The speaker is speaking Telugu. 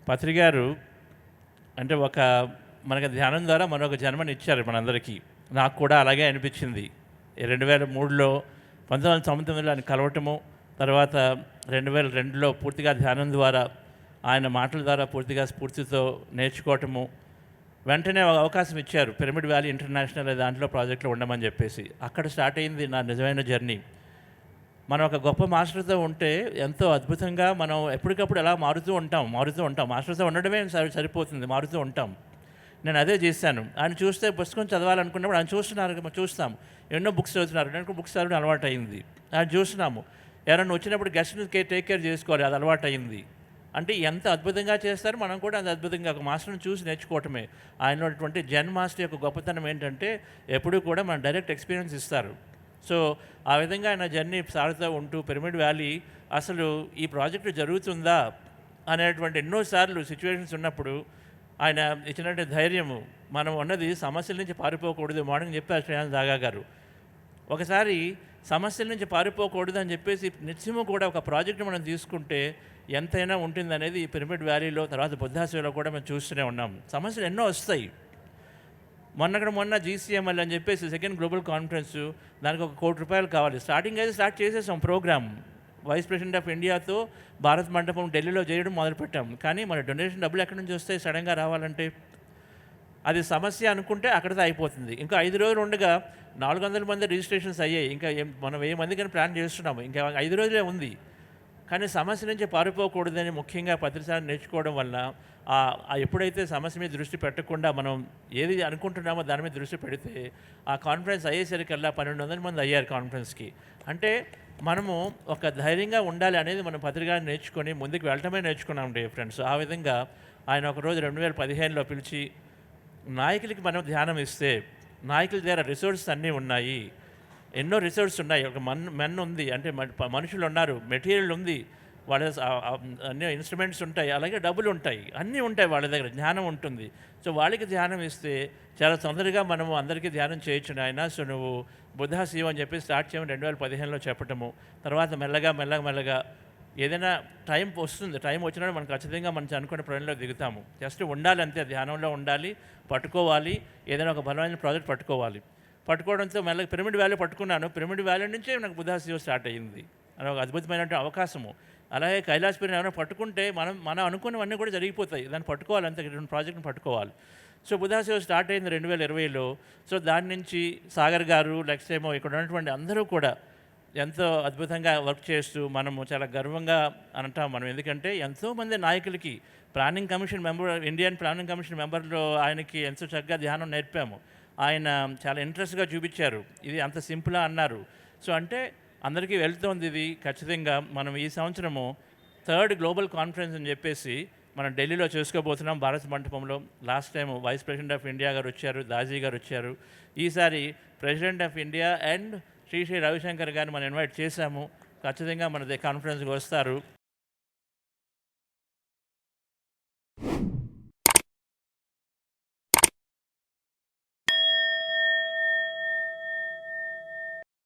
పత్రి గారు అంటే మనకి ధ్యానం ద్వారా మరొక జన్మనిచ్చారు మనందరికీ. నాకు కూడా అలాగే అనిపించింది. 2003లో 1999లో ఆయన కలవటము, తర్వాత 2002లో పూర్తిగా ధ్యానం ద్వారా, ఆయన మాటల ద్వారా పూర్తిగా స్ఫూర్తితో నేర్చుకోవటము. వెంటనే ఒక అవకాశం ఇచ్చారు, పిరమిడ్ వ్యాలీ ఇంటర్నేషనల్ దాంట్లో ప్రాజెక్ట్లో ఉండమని చెప్పేసి. అక్కడ స్టార్ట్ అయింది నా నిజమైన జర్నీ. మనం ఒక గొప్ప మాస్టర్తో ఉంటే ఎంతో అద్భుతంగా మనం ఎప్పటికప్పుడు ఎలా మారుతూ ఉంటాం. మాస్టర్తో ఉండడమే సరిపోతుంది, మారుతూ ఉంటాం. నేను అదే చేశాను. ఆయన చూస్తే పుస్తకం చదవాలనుకున్నప్పుడు ఆయన చూస్తాం ఎన్నో బుక్స్ చదువుతున్నారు, నేను బుక్స్ చదవడం అలవాటు అయింది. ఆయన చూస్తున్నాము, ఎవరైనా వచ్చినప్పుడు గెస్ట్ని టేక్ కేర్ చేసుకోవాలి, అది అలవాటు అయింది. అంటే ఎంత అద్భుతంగా చేస్తారు, మనం కూడా అంత అద్భుతంగా ఒక మాస్టర్ని చూసి నేర్చుకోవటమే. ఆయనటువంటి జెన్ మాస్టర్ యొక్క గొప్పతనం ఏంటంటే ఎప్పుడూ కూడా మన డైరెక్ట్ ఎక్స్పీరియన్స్ ఇస్తారు. సో ఆ విధంగా ఆయన జర్నీ సాగుతూ ఉంటూ పిరమిడ్ వ్యాలీ అసలు ఈ ప్రాజెక్టు జరుగుతుందా అనేటువంటి ఎన్నోసార్లు సిచ్యువేషన్స్ ఉన్నప్పుడు ఆయన ఇచ్చినట్టు ధైర్యము, మనం ఉన్నది సమస్యల నుంచి పారిపోకూడదు. మార్నింగ్ చెప్పారు శ్రేయాన్ దాగా గారు, ఒకసారి సమస్యల నుంచి పారిపోకూడదు అని చెప్పేసి నిత్యము కూడా ఒక ప్రాజెక్టు మనం తీసుకుంటే ఎంతైనా ఉంటుందనేది ఈ పిరమిడ్ వ్యాలీలో, తర్వాత బుద్ధాసేవలో కూడా మేము చూస్తూనే ఉన్నాం. సమస్యలు ఎన్నో వస్తాయి. మొన్న జీసీఎంఎల్ అని చెప్పేసి సెకండ్ గ్లోబల్ కాన్ఫరెన్స్, దానికి ₹1 కోటి కావాలి. స్టార్ట్ చేసేసాం ప్రోగ్రామ్. వైస్ ప్రెసిడెంట్ ఆఫ్ ఇండియాతో భారత్ మండపం ఢిల్లీలో చేయడం మొదలుపెట్టాం. కానీ మన డొనేషన్ డబ్బులు ఎక్కడి నుంచి వస్తాయి సడన్గా రావాలంటే? అది సమస్య అనుకుంటే అక్కడితో అయిపోతుంది. ఇంకా 5 రోజులు ఉండగా 400 మంది రిజిస్ట్రేషన్స్ అయ్యాయి. ఇంకా మనం 1000 మందికని ప్లాన్ చేస్తున్నాము. ఇంకా 5 రోజులే ఉంది. కానీ సమస్య నుంచి పారిపోకూడదని ముఖ్యంగా ప్రతిసారి నేర్చుకోవడం వల్ల ఎప్పుడైతే సమస్య మీద దృష్టి పెట్టకుండా మనం ఏది అనుకుంటున్నామో దాని మీద దృష్టి పెడితే ఆ కాన్ఫరెన్స్ అయ్యేసరికల్లా 1200 మంది అయ్యారు కాన్ఫరెన్స్కి. అంటే మనము ఒక ధైర్యంగా ఉండాలి అనేది మనం పత్రికగా నేర్చుకొని ముందుకు వెళ్ళటమే నేర్చుకున్నాం డే ఫ్రెండ్స్. ఆ విధంగా ఆయన ఒకరోజు 2015లో పిలిచి, నాయకులకి మనం ధ్యానం ఇస్తే నాయకుల దగ్గర రిసోర్సెస్ అన్నీ ఉన్నాయి, ఎన్నో రిసోర్సెస్ ఉన్నాయి. ఒక మెన్ ఉంది, అంటే మనుషులు ఉన్నారు, మెటీరియల్ ఉంది, వాళ్ళ అన్ని ఇన్స్ట్రుమెంట్స్ ఉంటాయి, అలాగే డబ్బులు ఉంటాయి, అన్నీ ఉంటాయి వాళ్ళ దగ్గర, జ్ఞానం ఉంటుంది. సో వాళ్ళకి ధ్యానం ఇస్తే చాలా తొందరగా మనము అందరికీ ధ్యానం చేయొచ్చు నాయన. సో నువ్వు బుద్ధా శివ అని చెప్పి స్టార్ట్ చేయమని 2015లో చెప్పటము. తర్వాత మెల్లగా ఏదైనా టైం వస్తుంది, టైం వచ్చినప్పుడు మనం ఖచ్చితంగా మనం అనుకున్న పనిలో దిగుతాము. జస్ట్ ఉండాలి అంతే, ధ్యానంలో ఉండాలి, పట్టుకోవాలి, ఏదైనా ఒక బలమైన ప్రాజెక్ట్ పట్టుకోవడంతో మెల్లగా పిరమిడ్ వ్యాలీ పట్టుకున్నాను. పిరమిడ్ వ్యాలీ నుంచే నాకు బుద్ధా శివ స్టార్ట్ అయ్యింది. అది ఒక అద్భుతమైనటువంటి అవకాశము. అలాగే కైలాసపురిని ఏమైనా పట్టుకుంటే మనం అనుకున్నవన్నీ కూడా జరిగిపోతాయి. దాన్ని పట్టుకోవాలి, అంతే, రెండు ప్రాజెక్ట్ని పట్టుకోవాలి. సో బుద్ధా శివ స్టార్ట్ అయింది 2020లో. సో దాని నుంచి సాగర్ గారు, నెక్స్ట్ ఏమో ఇక్కడ ఉన్నటువంటి అందరూ కూడా ఎంతో అద్భుతంగా వర్క్ చేస్తూ మనము చాలా గర్వంగా అంటాం మనం. ఎందుకంటే ఎంతోమంది నాయకులకి planning commission member, Indian planning commission మెంబర్లో ఆయనకి ఎంతో చక్కగా ధ్యానం నేర్పాము. ఆయన చాలా ఇంట్రెస్ట్గా చూపించారు, ఇది అంత సింపుల్గా అన్నారు. సో అంటే అందరికీ వెళ్తోంది ఇది. ఖచ్చితంగా మనం ఈ సంవత్సరము 3rd గ్లోబల్ కాన్ఫరెన్స్ అని చెప్పేసి మనం ఢిల్లీలో చేసుకోబోతున్నాం, భారత మండపంలో. Last time vice president of India గారు వచ్చారు, దాజీ గారు వచ్చారు. ఈసారి president of India and Shri Ravishankar గారిని మనం ఇన్వైట్ చేశాము. ఖచ్చితంగా మన కాన్ఫరెన్స్కి వస్తారు.